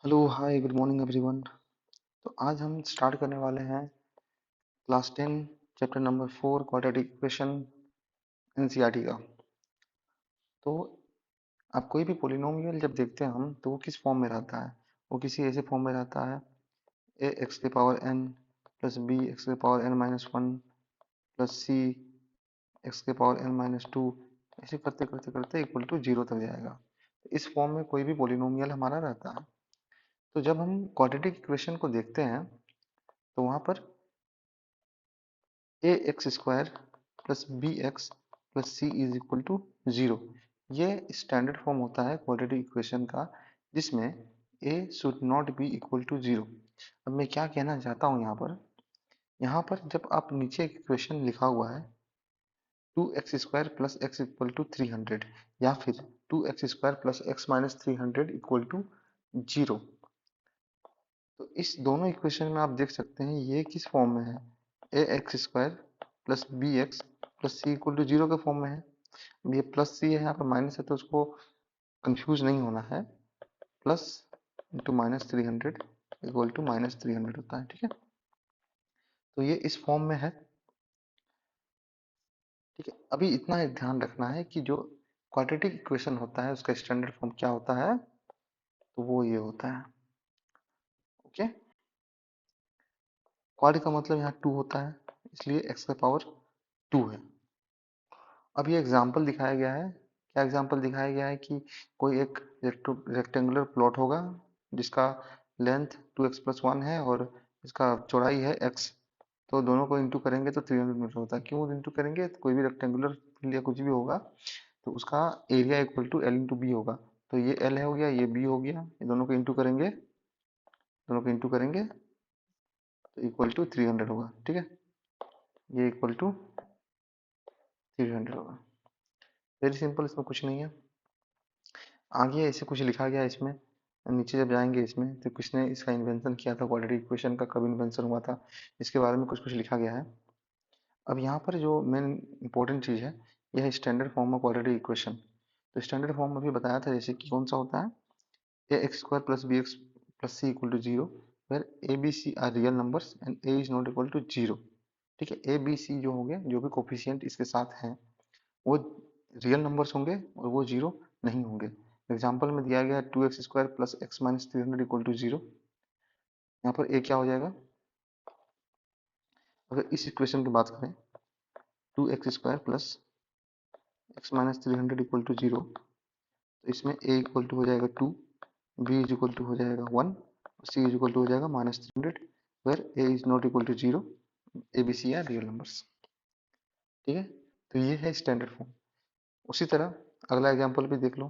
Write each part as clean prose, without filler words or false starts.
Hello hi good morning everyone. तो आज हम स्टार्ट करने वाले हैं class 10 chapter number 4 quadratic equation NCERT का। तो आप कोई भी पोलिनोमियल जब देखते हैं हम तो वो किस फॉर्म में रहता है। वो किसी ऐसे फॉर्म में रहता है ए एक्स के power N plus B X के power N minus one plus C X के पावर एन माइनस टू, ऐसे करते करते करते इक्वल टू जीरो तक जाएगा। इस फॉर्म में कोई भी पोलिनोमियल हमारा रहता है। तो जब हम क्वाड्रेटिक इक्वेशन को देखते हैं तो वहाँ पर A X square plus B X plus C is equal to zero, ये स्टैंडर्ड फॉर्म होता है क्वाड्रेटिक इक्वेशन का, जिसमें A should not be equal to zero. अब मैं क्या कहना चाहता हूँ यहाँ पर जब आप नीचे एक इक्वेशन लिखा हुआ है two x square plus x equal to 300 या फिर two x square plus x minus 300 equal to zero, तो इस दोनों इक्वेशन में आप देख सकते हैं ये किस फॉर्म में है। A X square plus B X plus C equal to zero के फॉर्म में है। अब ये प्लस सी है, यहाँ पर माइनस है तो उसको कंफ्यूज नहीं होना है। Plus into minus 300 equal to minus 300 होता है, ठीक है। तो ये इस फॉर्म में है, ठीक है। अभी इतना एक ध्यान रखना है कि जो क्वाड्रेटिक इक्वेशन होता है उसका स्टैंडर्ड फॉर्म क्या होता है, तो वो ये होता है। ओके, क्वाड का मतलब यहाँ टू होता है, इसलिए एक्स का पावर टू है। अब ये एग्जाम्पल दिखाया गया है, क्या एग्जाम्पल दिखाया गया है कि कोई एक रेक्टेंगुलर प्लॉट होगा जिसका लेंथ 2x+1 है और इसका चौड़ाई है x। तो दोनों को इंटू करेंगे तो 300 मीटर होता है। क्यों इंटू करेंगे, तो कोई भी रेक्टेंगुलर फील्ड या कुछ भी होगा तो उसका area equal to l into b होगा। तो ये एल हो गया, ये बी हो गया, ये दोनों को इंटू करेंगे, दोनों को इंटू करेंगे तो इक्वल टू 300 होगा, ठीक है। ये इक्वल टू 300 होगा। वेरी सिंपल, इसमें कुछ नहीं है। आगे ऐसे कुछ लिखा गया है इसमें, नीचे जब जाएंगे इसमें तो किसने इसका इन्वेंशन किया था, क्वाड्रेटिक इक्वेशन का कब इन्वेंशन हुआ था, इसके बारे में कुछ कुछ लिखा गया है। अब यहाँ पर जो मेन इंपॉर्टेंट चीज़ है यह है standard form of quadratic equation. तो स्टैंडर्ड फॉर्म अभी बताया था जैसे कि कौन सा होता है, A X square plus B X plus C equal to zero, where A B C are real numbers and A is not equal to zero. ठीक है, ए बी सी जो हो गया, जो भी कोफिशियंट इसके साथ हैं वो रियल नंबर्स होंगे और वो जीरो नहीं होंगे। एग्जाम्पल में दिया गया है two x square plus x minus 300 equal to zero. यहाँ पर ए क्या हो जाएगा, अगर इस इक्वेशन की बात करें two x square plus x minus 300 equal to zero, तो इसमें ए इक्वल टू हो जाएगा two, b is equal to हो जाएगा वन और सी इज इक्वल टू हो जाएगा minus 300, where a is not equal to zero, a B C are real numbers, ठीक है। तो ये है स्टैंडर्ड फॉर्म। उसी तरह अगला एग्जाम्पल भी देख लो,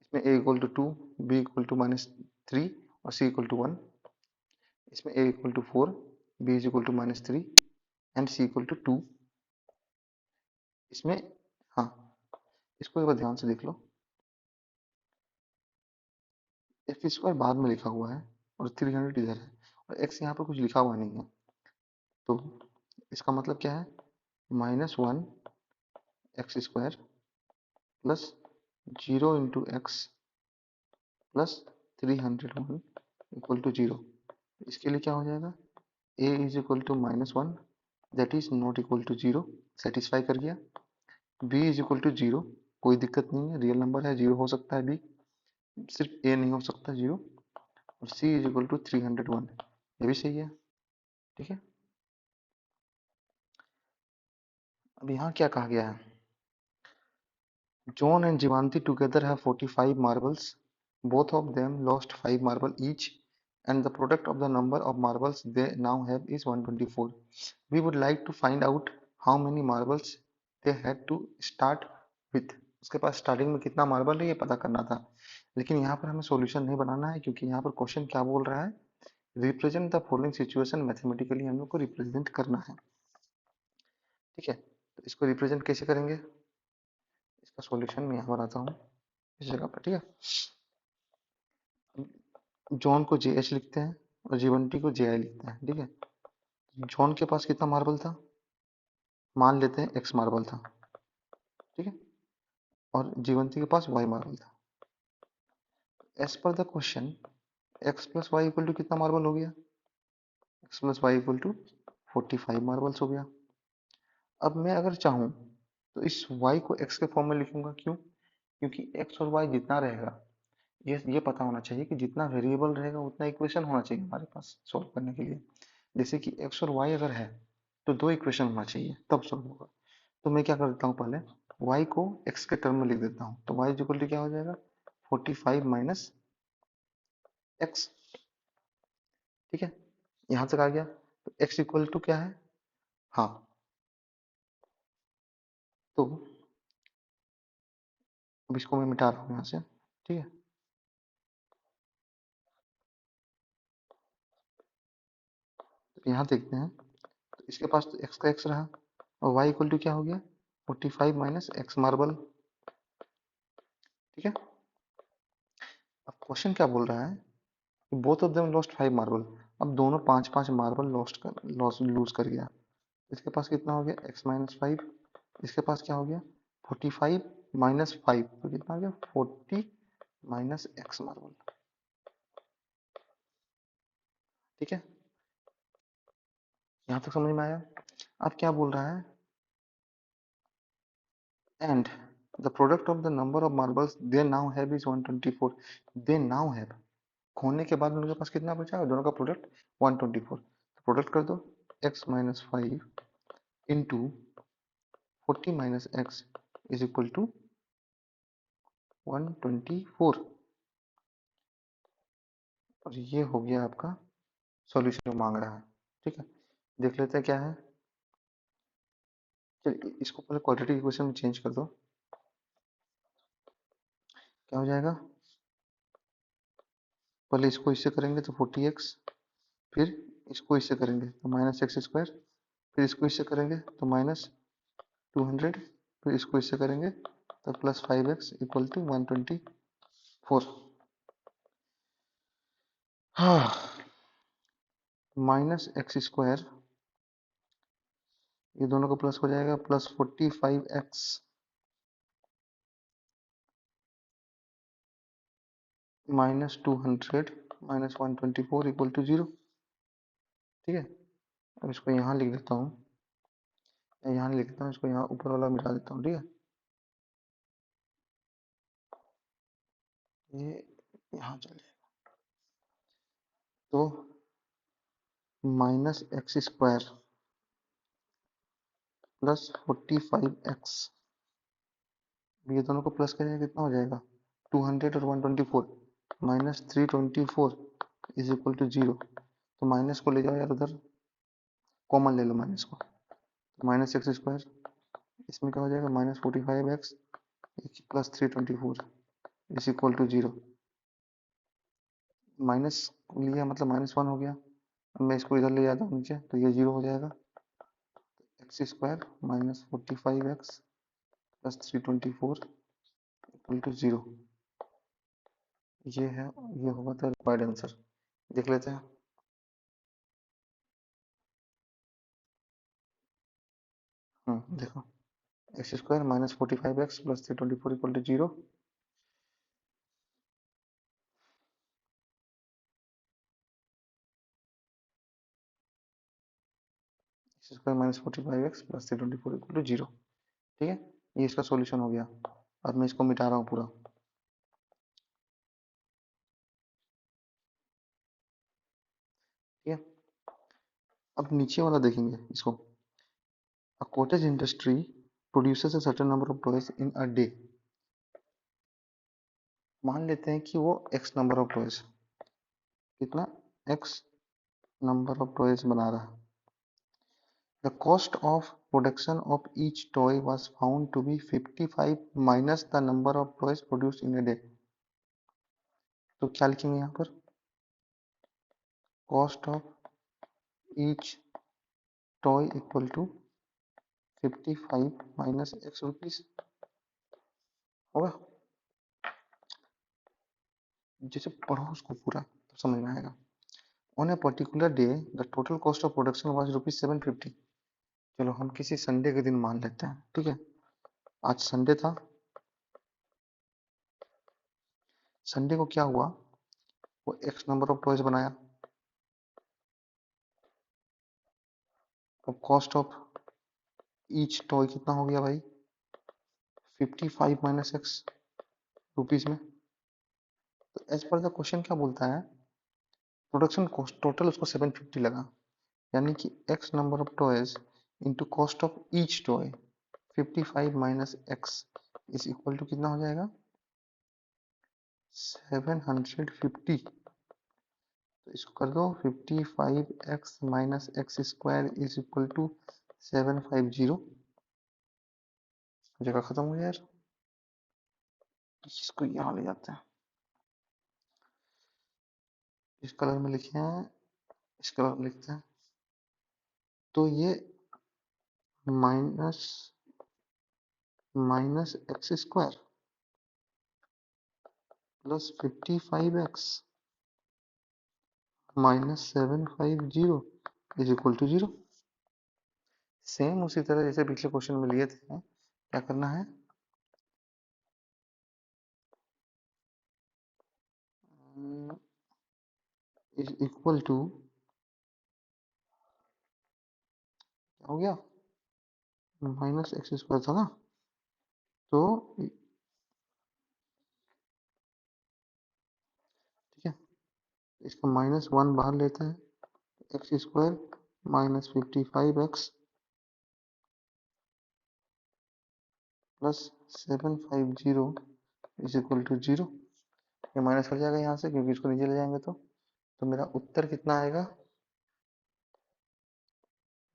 इसमें a equal to two, b equal to minus three और सी इक्वल टू वन। इसमें a equal to four, b is equal to minus three and c equal to two. इसमें हाँ, इसको एक बार ध्यान से देख लो, एक्स स्क्वायर बाद में लिखा हुआ है और 300 इधर है और एक्स यहाँ पर कुछ लिखा हुआ नहीं है। तो इसका मतलब क्या है, minus one x square plus zero into x plus 301 equal to zero. इसके लिए क्या हो जाएगा, a is equal to minus one that is not equal to zero, satisfy कर गया। b is equal to zero, कोई दिक्कत नहीं है, रियल नंबर है, जीरो हो सकता है b, सिर्फ a नहीं हो सकता जीरो। और c इज इक्वल टू 301, ये भी सही है, ठीक है। अब यहाँ क्या कहा गया है, John and Jeevanti together have 45 marbles, both of them lost 5 marble each and the product of the number of marbles they now have is 124. We would like to find out how many marbles they had to start with. उसके पास starting में कितना marble है ये पता करना था, लेकिन यहाँ पर हमें सॉल्यूशन नहीं बनाना है क्योंकि यहाँ पर क्वेश्चन क्या बोल रहा है, represent the following situation mathematically हम लोग को रिप्रेजेंट करना है, ठीक है। तो इसको रिप्रेजेंट कैसे करेंगे, इसका सॉल्यूशन मैं यहाँ पर आता हूँ इस जगह पर, ठीक है। जॉन को जे एच लिखते हैं और जीवंती को जे आई लिखते हैं, ठीक है। जॉन के पास कितना मार्बल था, मान लेते हैं एक्स मार्बल था, ठीक है, और जीवंती के पास वाई मार्बल था। As per the question x plus y equal to कितना मार्बल हो गया? X plus y equal to 45 marbles हो गया। अब मैं अगर चाहूँ तो इस y को x के फॉर्म में लिखूंगा। क्यों? क्योंकि x और y जितना रहेगा, ये पता होना चाहिए कि जितना वेरिएबल रहेगा उतना इक्वेशन होना चाहिए हमारे पास सॉल्व करने के लिए। जैसे कि x और y अगर है तो दो इक्वेशन होना चाहिए तब सॉल्व होगा। तो मैं क्या कर देता हूँ, पहले y को x के टर्म में लिख देता हूँ। तो y इक्वल टू क्या हो जाएगा? 45 माइनस एक्स। ठीक है, यहाँ तक आ गया। तो x इक्वल टू क्या है? हाँ, तो अब इसको मैं मिटा रहा हूँ यहाँ से। ठीक है, तो यहाँ देखते हैं। तो इसके पास तो x का x रहा और y इक्वल टू क्या हो गया? 45 माइनस एक्स मार्बल। ठीक है, अब क्वेश्चन क्या बोल रहा है? Both of them lost 5 marble. अब दोनों 5-5 मार्बल लूज कर गया। इसके पास कितना हो गया? x minus 5। इसके पास क्या हो गया? 45 माइनस 5, तो कितना हो गया? 40 माइनस एक्स मार्बल। ठीक है, यहाँ तक समझ में आया? अब क्या बोल रहा है? And the product of the number of marbles they now have is 124। They now have, खोने के बाद उनके पास कितना बचा? दोनों का प्रोडक्ट 124। तो प्रोडक्ट कर दो, x minus 5 into 40 minus x is equal to 124। और ये हो गया आपका सॉल्यूशन जो मांग रहा है। ठीक है, देख लेते हैं क्या है। चलिए इसको पहले क्वाड्रेटिक इक्वेशन में चेंज कर दो। क्या हो जाएगा? पहले इसको इससे करेंगे तो 40x, फिर इसको इससे करेंगे तो माइनस एक्स स्क्वायर, फिर इसको इससे करेंगे तो माइनस 200, फिर इसको इससे करेंगे तो प्लस 5x इक्वल टू 124। हाँ, माइनस एक्स स्क्वायर, ये दोनों का प्लस हो जाएगा, plus 45x minus 200 minus 124 equal to 0। ठीक है, अब इसको यहाँ लिख देता हूँ, यहाँ लिख देता हूँ, इसको यहाँ ऊपर वाला मिटा देता हूँ। ठीक है, ये यहाँ चले, तो minus x square plus 45x, ये दोनों को प्लस करेंगे कितना हो जाएगा? 200 और 124, माइनस 324 इज इक्वल टू 0। तो माइनस को ले जाओ यार उधर, कॉमन ले लो माइनस को। तो माइनस एक्स स्क्वायर, इसमें क्या हो जाएगा? Minus 45x plus 324 is equal to 0। Minus लिया मतलब माइनस 1 हो गया। अब मैं इसको इधर ले जाता हूँ नीचे, तो ये 0 हो जाएगा। X square minus 45x plus 324 equal to 0। ये है, ये होगा तो रिक्वायर्ड आंसर। देख लेते हैं। देखो, x square minus 45x plus 324 equal to 0। X square minus 45x plus 324 equal to 0। ठीक है, ये इसका सॉल्यूशन हो गया। अब मैं इसको मिटा रहा हूँ पूरा। ठीक है, अब नीचे वाला देखेंगे इसको। A cottage industry produces a certain number of toys in a day। मान लेते हैं कि वो x नंबर ऑफ टॉयज, कितना? x नंबर ऑफ टॉयज बना रहा है। The cost of production of each toy was found to be 55 minus the number of toys produced in a day। तो क्या लिखेंगे यहाँ पर? Cost of each toy equal to 55 minus x rupees होगा। जैसे पढ़ो उसको पूरा तो समझ में आएगा। On a particular day, the total cost of production was rupees 750। चलो हम किसी संडे के दिन मान लेते हैं। ठीक है, आज संडे था। संडे को क्या हुआ? वो एक्स नंबर ऑफ टॉयज बनाया। अब कॉस्ट ऑफ ईच टॉय कितना हो गया भाई, 55 माइनस एक्स रुपीज में। तो एज पर द क्वेश्चन क्या बोलता है, प्रोडक्शन कॉस्ट टोटल उसको 750 लगा, यानी कि x number of toys into cost of each toy 55 minus x is equal to कितना हो जाएगा 750। तो इसको कर दो 55x minus x square is equal to 750। जगह खत्म हो गया यार, इसको यहाँ ले जाते हैं, इस कलर में लिखे हैं, इस कलर में लिखते हैं। तो ये minus minus x square plus 55x minus 750 is equal to 0। Same उसी तरह जैसे पिछले क्वेश्चन में लिए थे, क्या करना है, इज इक्वल टू, क्या हो गया, माइनस एक्स स्क्वायर था ना, तो ठीक है, इसका -1 बाहर लेते हैं, x square minus 55x plus 750 is equal to 0। ये माइनस हट जाएगा यहाँ से क्योंकि इसको नीचे ले जाएंगे तो मेरा उत्तर कितना आएगा,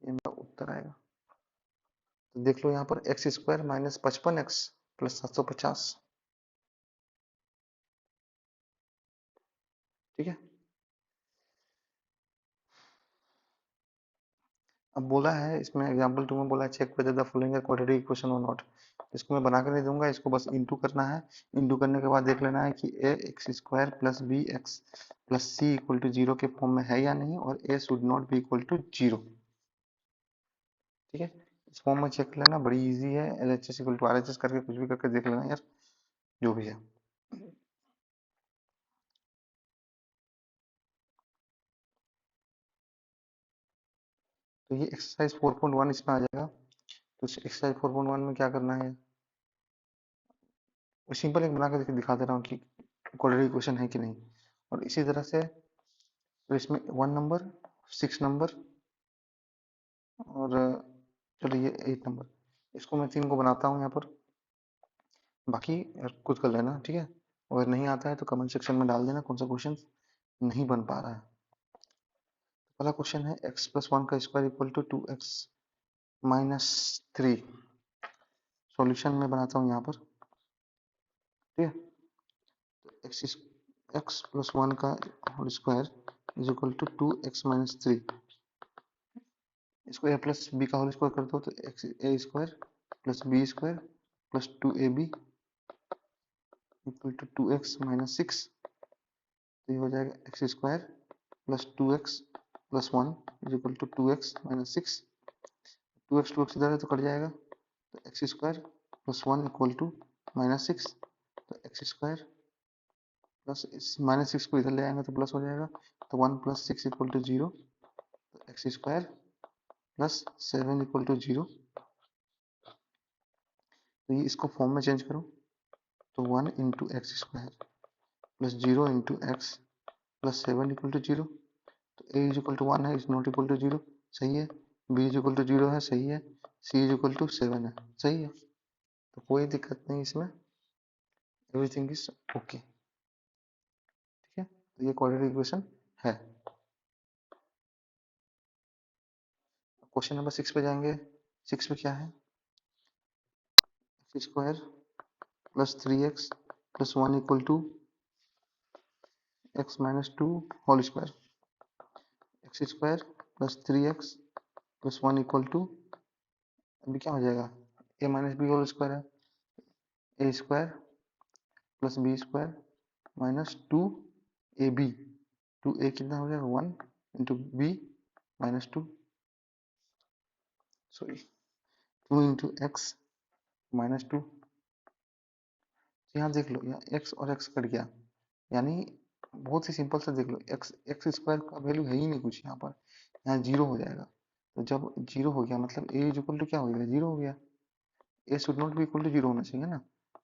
ये मेरा उत्तर आएगा, तो देख लो यहाँ पर x square minus 55x plus 750। ठीक है, अब बोला है इसमें एग्जांपल 2 में बोला है check whether the following are quadratic equation और नॉट। इसको मैं बना कर नहीं दूंगा, इसको बस इंटू करना है। इंटू करने के बाद देख लेना है कि A X square plus B X plus C equal to 0 के फॉर्म में है या नहीं, और A should not be equal to 0। ठीक है, इस फॉर्म में चेक कर लेना, बड़ी इजी है, L H S equal to R H S करके कुछ भी करके देख लेना यार, जो भी है। तो ये एक्सरसाइज 4.1 इसमें आ जाएगा। तो एक्सरसाइज 4.1 में क्या करना है, वो सिंपल एक बना कर दिखा दे रहा हूँ कि क्वाड्रेटिक इक्वेशन है कि नहीं। और इसी तरह से तो इसमें 1 नंबर, 6 नंबर और चलो ये 8 नंबर, इसको मैं 3 को बनाता हूँ यहाँ पर, बाकी खुद कर लेना। ठीक है, अगर नहीं आता है तो कमेंट सेक्शन में डाल देना कौन सा क्वेश्चन नहीं बन पा रहा है। पहला क्वेश्चन है x प्लस 1 का square equal to 2x minus 3। Solution में बनाता हूँ यहाँ पर। ठीक है, तो x प्लस 1 का whole square is equal to 2x minus 3। इसको a प्लस बी का होल स्क्वायर कर दो तो x a square plus b square plus 2ab equal to 2x minus 6। तो ये हो जाएगा x square plus 2x plus 1 is equal to 2x minus 6। 2x 2x इधर है तो कट जाएगा, तो x square plus 1 equal to minus 6। तो एक्स स्क्वायर प्लस इस माइनस 6 को इधर ले आएंगे तो प्लस हो जाएगा, तो 1 प्लस 6 इक्वल टू 0। तो x square plus 7 equal to 0। तो ये इसको फॉर्म में चेंज करो, तो 1 into x square plus 0 into x plus 7 equal to 0। तो a इज इक्वल टू 1 है, इज नॉट इक्वल टू 0, सही है। b इज इक्वल टू 0 है, सही है। c इज इक्वल टू 7 है, सही है। तो कोई दिक्कत नहीं इसमें, एवरीथिंग इज ओके। ठीक है, तो ये क्वाड्रेटिक इक्वेशन है। क्वेश्चन नंबर 6 पे जाएंगे। 6 पे क्या है, x square plus 3x plus 1 equal to x minus 2 whole square. X square plus 3x plus 1 equal to, अभी क्या हो जाएगा, a minus b whole square है, a square plus b square minus 2ab। 2a कितना हो जाएगा 1 into b minus 2, sorry 2 into x -2। तो यहाँ देख लो, यहाँ x और x कट गया, यानी बहुत ही सिंपल सा देख लो, एक्स एक्स स्क्वायर का वैल्यू है ही नहीं कुछ यहाँ पर, यहाँ जीरो हो जाएगा। तो जब जीरो हो गया मतलब ए इज इक्वल टू क्या हो गया, जीरो हो गया। A should not be equal to zero होना चाहिए ना,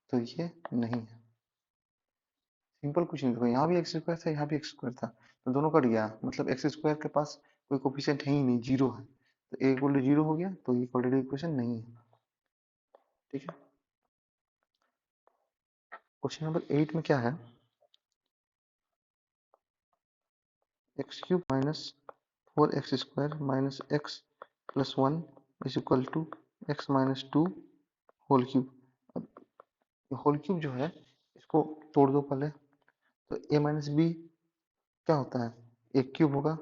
तो ये नहीं है। सिंपल कुछ नहीं, देखो यहाँ भी एक्स स्क्वायर था, यहाँ भी एक्स स्क्वायर था, तो दोनों कट गया, मतलब एक्स स्क्वायर के पास कोई कोफिशिएंट है ही नहीं, जीरो है, तो ए इक्वल टू जीरो हो गया, तो ये क्वाड्रेटिक इक्वेशन नहीं है। ठीक है, क्वेश्चन नंबर 8 में क्या है, x cube minus 4x square minus x plus one is equal to x minus two whole cube. अब होल क्यूब जो है इसको तोड़ दो पहले, तो a माइनस बी क्या होता है, एक क्यूब होगा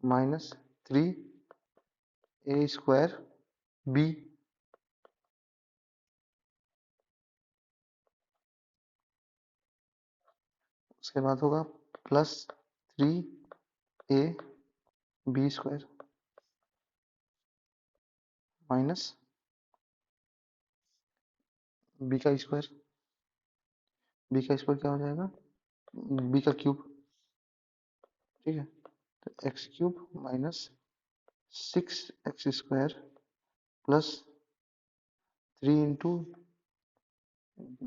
माइनस 3a स्क्वायर बी, उसके बाद होगा plus 3ab square minus b का स्क्वायर, b का स्क्वायर क्या हो जाएगा, b का क्यूब। ठीक है, तो x cube minus 6x square plus 3 into,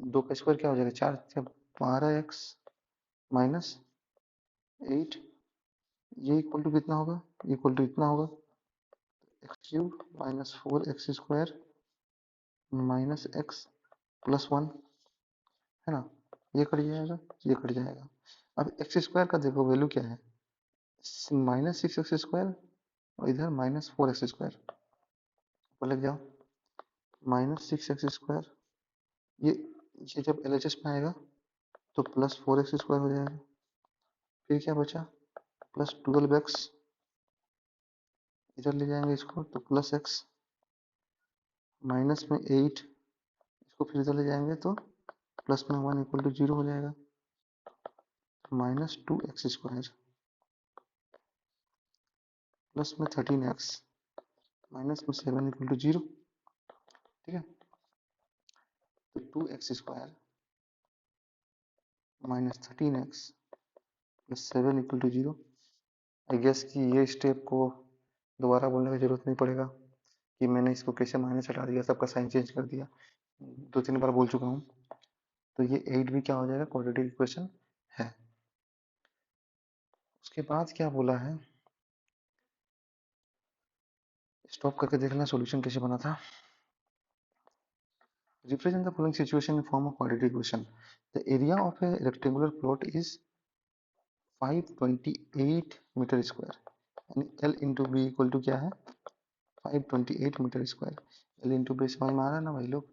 दो का स्क्वायर क्या हो जाएगा, चार, 12x माइनस 8, ये इक्वल टू कितना होगा, इक्वल टू इतना होगा, x cube minus 4x square minus x plus one, है ना, ये कट जाएगा, ये कट जाएगा। अब एक्स स्क्वायर का देखो वैल्यू क्या है, -6x स्क्वायर, और इधर -4x स्क्वायर, ऊपर लग जाओ, -6x स्क्वायर, ये ये जब LHS में आएगा तो +4x स्क्वायर हो जाएगा, फिर क्या बचा, +12x, इधर ले जाएंगे इसको तो +x, माइनस में 8, इसको फिर इधर ले जाएंगे तो प्लस में 1 इक्वल टू 0 हो जाएगा, -2x स्क्वायर प्लस में 13x माइनस में 7 इक्वल टू 0। ठीक है, तो 2x square minus 13x plus 7 equal to 0। I guess कि ये स्टेप को दोबारा बोलने की जरूरत नहीं पड़ेगा कि मैंने इसको कैसे माइनस हटा दिया, सबका साइन चेंज कर दिया, 2-3 बार बोल चुका हूँ। तो ये 8 भी क्या हो जाएगा, क्वाड्रेटिक इक्वेशन है। उसके बाद क्या बोला है, स्टॉप करके देखना सॉल्यूशन कैसे बना था। Represent the following situation in form of quadratic equation. The area of a rectangular plot is 528 metre square, यानी L into b equal to क्या है, 528 metre square. L into b समझ में आ रहा है ना भाई लोग,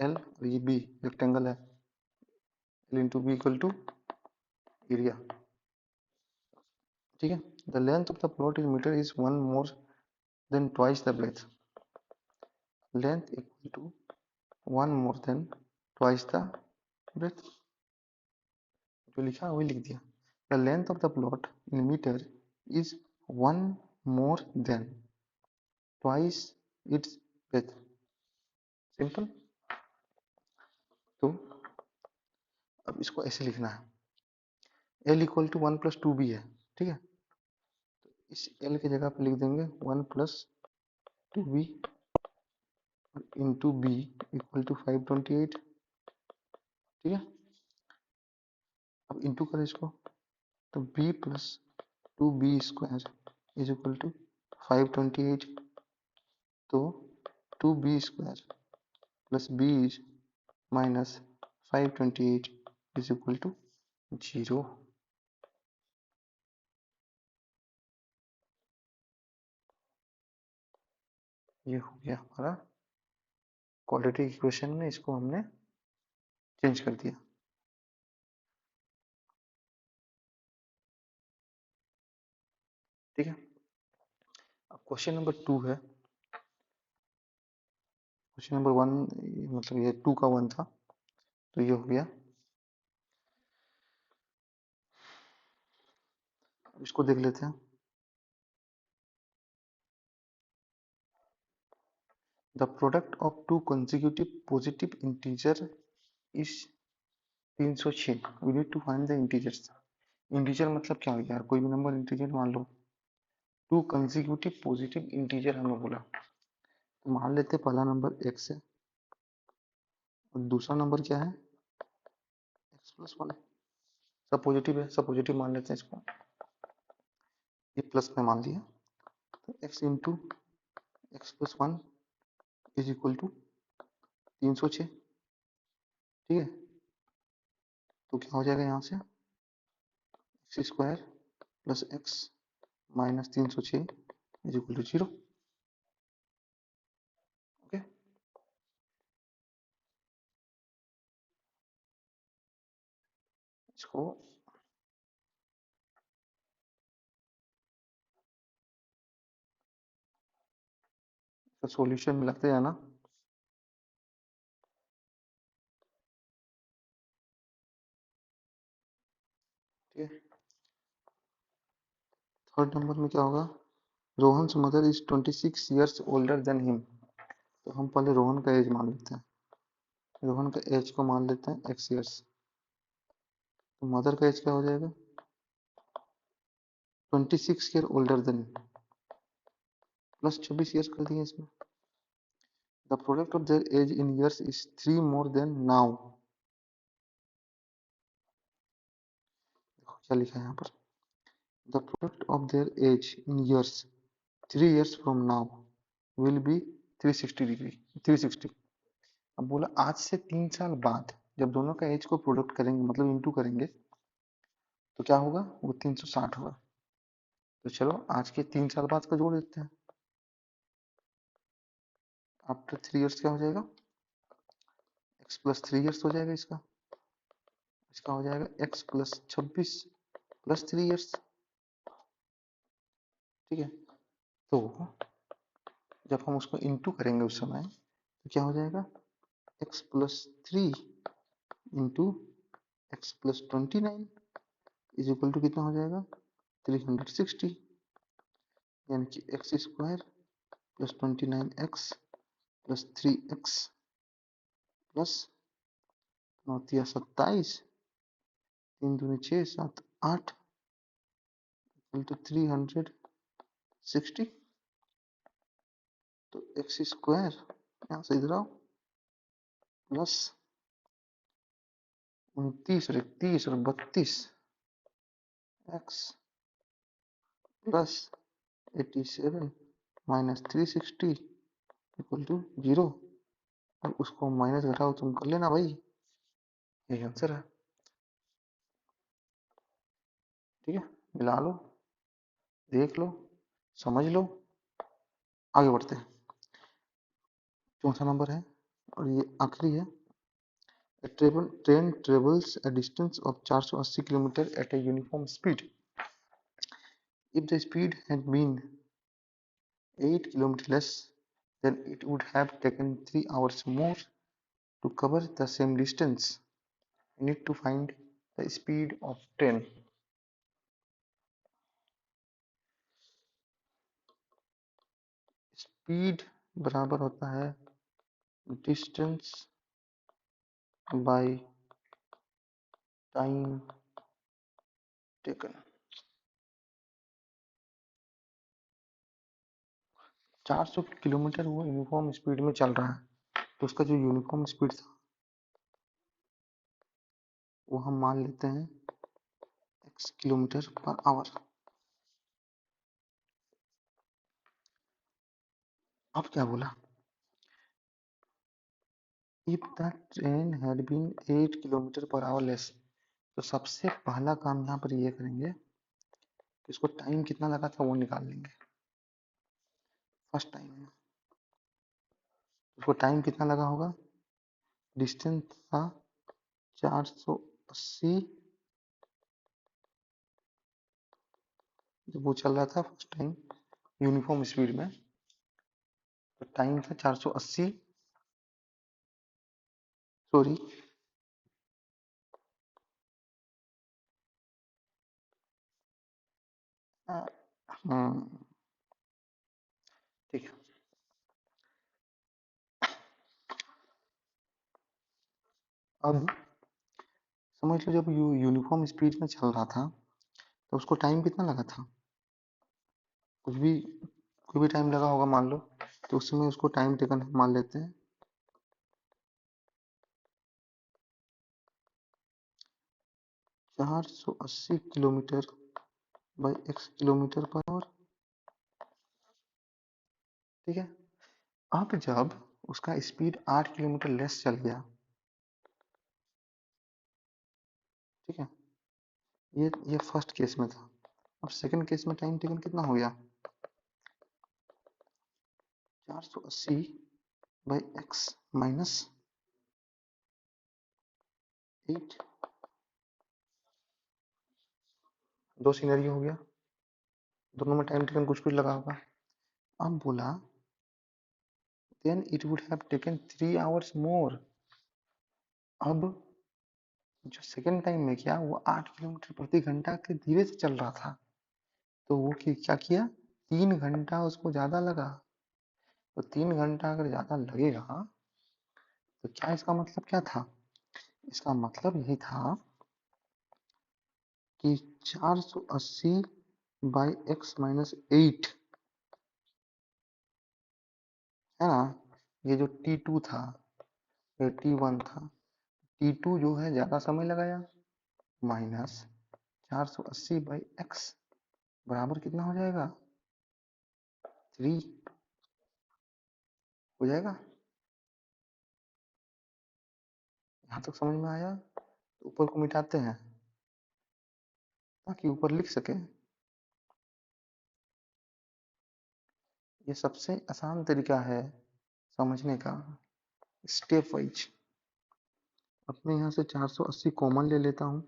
L और ये B रेक्टेंगल है, L into b equal to area. ठीक है, the length of the plot is metre is one more than twice the breadth, length equal to one more than twice the breadth, जो लिखा है वही लिख दिया। The length of the plot in metre is one more than twice its breadth, simple. तो अब इसको ऐसे लिखना है, L इक्वल टू 1 + 2b है। ठीक है, इस L की जगह पे लिख देंगे 1 + 2b into b equal to 528। ठीक है, अब इंटू करें इसको, तो b + 2b² is equal to 528, तो 2b² plus b minus 528 is equal to 0। ये हो गया हमारा क्वाड्रेटिक इक्वेशन में, इसको हमने चेंज कर दिया। ठीक है, अब क्वेश्चन नंबर 2 है, क्वेश्चन नंबर 1 मतलब ये 2 का 1 था, तो ये हो गया। इसको देख लेते हैं, the product of two consecutive positive integer is 306। We need to find the integers. Integer मतलब क्या हो यार, कोई भी नंबर इंटीजर मान लो। टू कंसेक्यूटिव पॉजिटिव इंटीजर हमें बोला, तो मान लेते पहला नंबर x है और दूसरा नंबर क्या है, x+1। सब पॉजिटिव है, सब पॉजिटिव मान लेते हैं इसको, ये प्लस में मान लिया। तो x into x+1 is equal to 306। ठीक है, तो क्या हो जाएगा यहाँ से, x² plus x minus 306 is equal to 0। Okay, इसको सॉल्यूशन में लगते जाना। ठीक है, थर्ड नंबर में क्या होगा, Rohan mother is 26 years older than him. तो हम पहले रोहन का एज मान लेते हैं, रोहन का एज को मान लेते हैं x ईयर्स। तो मदर का एज क्या हो जाएगा, 26 year older than, plus 26 years कर दिए इसमें। The product of their age in years is 3 more than now. क्या लिखा है यहाँ पर, the product of their age in years 3 years from now will be 360 degree, 360। अब बोला आज से 3 साल बाद जब दोनों का एज को प्रोडक्ट करेंगे, मतलब इंटू करेंगे, तो क्या होगा, वो 360 होगा। तो चलो आज के 3 साल बाद का जोड़ देते हैं। आफ्टर 3 years क्या हो जाएगा, x+3 years हो जाएगा इसका। इसका हो जाएगा x+26 प्लस 3 years। ठीक है, तो जब हम उसको इंटू करेंगे उस समय, तो क्या हो जाएगा, x+3 into x+29 is equal to कितना हो जाएगा, 360। यानी कि x² plus 29x plus 3x plus 9×3 = 27, 3×2 = 6, 7 8 equal to 360। तो x² यहाँ से इधर आओ, प्लस 29 और 31 और 32 x plus 87 minus 360 equal to 0। और उसको माइनस घटाओ तुम कर लेना भाई, यही आंसर है। ठीक है, मिला लो, देख लो, समझ लो, आगे बढ़ते हैं। चौथा नंबर है और ये आखिरी है। A train travels a distance of 480 km at a uniform speed. If the speed had been 8 km less, then it would have taken 3 hours more to cover the same distance. We need to find the speed of train. Speed बराबर होता है distance by time taken। 400 kilometre वो uniform speed में चल रहा है, तो उसका जो यूनिफॉर्म स्पीड था वो हम मान लेते हैं x किलोमीटर पर आवर। अब क्या बोला, if the train had been 8 kilometre per hour less. तो सबसे पहला काम यहाँ पर ये करेंगे कि इसको टाइम कितना लगा था वो निकाल लेंगे। फर्स्ट टाइम में उसको टाइम कितना लगा होगा, डिस्टेंस था 480 जब वो चल रहा था फर्स्ट टाइम यूनिफॉर्म स्पीड में, तो टाइम था 480, सॉरी ठीक है। अब समझ लो जब यूनिफॉर्म स्पीड में चल रहा था तो उसको टाइम कितना लगा था, कुछ भी कोई भी टाइम लगा होगा मान लो, तो उस समय उसको टाइम टेकन मान लेते हैं 480 kilometre by x kilometre per our. ठीक है, अब जब उसका स्पीड 8 किलोमीटर लेस चल गया, ठीक है, ये फर्स्ट केस में था। अब सेकंड केस में टाइम टेकन कितना हो गया, 480 बाई x माइनस 8। दो सिनेरियो हो गया, दोनों में टाइम टेकन कुछ कुछ लगा होगा। अब बोला then it would have taken 3 hours more। अब जो सेकंड टाइम में किया वो 8 किलोमीटर प्रति घंटा के धीरे से चल रहा था, तो वो क्या किया, 3 घंटा उसको ज्यादा लगा। तो 3 घंटा अगर ज्यादा लगेगा तो क्या इसका मतलब क्या था, इसका मतलब यही था कि 480 बाई एक्स माइनस 8 है ना, ये जो T2 था, ये T1 था, T2 जो है ज्यादा समय लगाया, माइनस 480 बाई एक्स बराबर कितना हो जाएगा, 3 हो जाएगा। यहाँ तक समझ में आया, तो ऊपर को मिटाते हैं ताकि ऊपर लिख सके। ये सबसे आसान तरीका है समझने का, स्टेप वाइज। अपने यहाँ से 480 कॉमन ले लेता हूँ,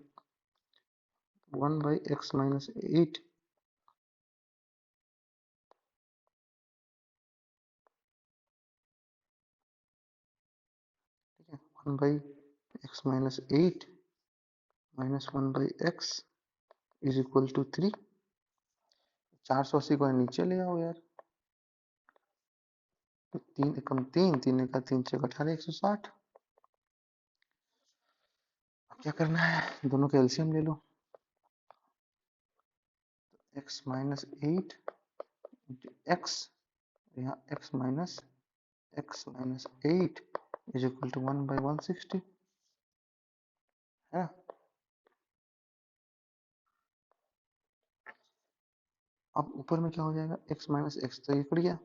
1 by x minus 8 1 by x minus 8 minus 1 by x is equal to 3। 480 को नीचे ले आओ यार, तो 3 एकम 3, 3 का 3 6 18 160। अब क्या करना है, दोनों का एलसीएम ले लो, x माइनस 8 एक्स, यहाँ x minus 8 is equal to 1 by 160 है। अब ऊपर में क्या हो जाएगा, x माइनस एक्स तो ये कट गया,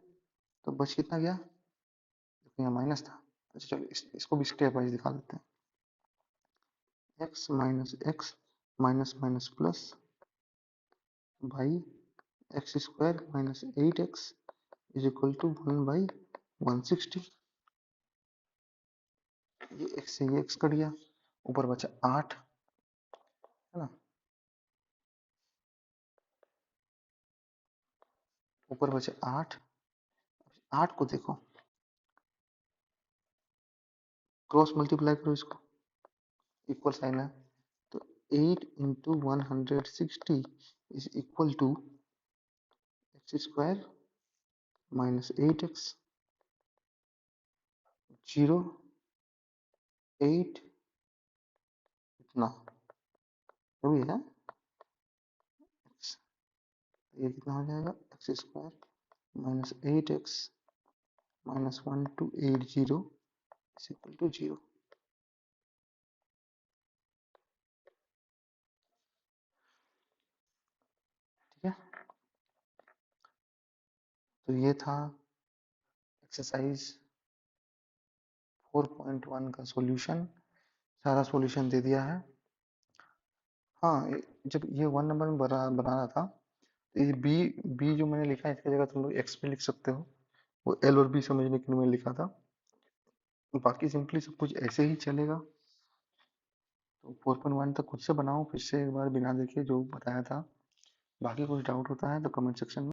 तो बच कितना गया, देखो यहाँ माइनस था। अच्छा चलो इसको भी स्टेप वाइज दिखा देते हैं, x minus x minus minus plus by x square minus 8x is equal to 1 by 160। ये x से ये x कट गया, ऊपर बचा 8 है ना, ऊपर बचे 8। 8 को देखो, क्रॉस मल्टीप्लाई करो इसको, इक्वल साइन है, तो 8 into 160 is equal to x square minus 8x 0 8 इतना जो भी है x, ये कितना हो जाएगा, x square minus 8x minus 1280 is equal to 0। ठीक है, तो ये था एक्सरसाइज 4.1 का सॉल्यूशन, सारा सॉल्यूशन दे दिया है। हाँ जब ये 1 नंबर में बना रहा था, तो ये बी जो मैंने लिखा है इसकी जगह तुम लोग एक्स भी लिख सकते हो, वो एल और बी समझने के लिए मैंने लिखा था। बाकी सिंपली सब कुछ ऐसे ही चलेगा। तो 4.1 तक खुद से बनाओ, फिर से एक बार बिना देखे जो बताया था। बाकी कुछ डाउट होता है तो कमेंट सेक्शन में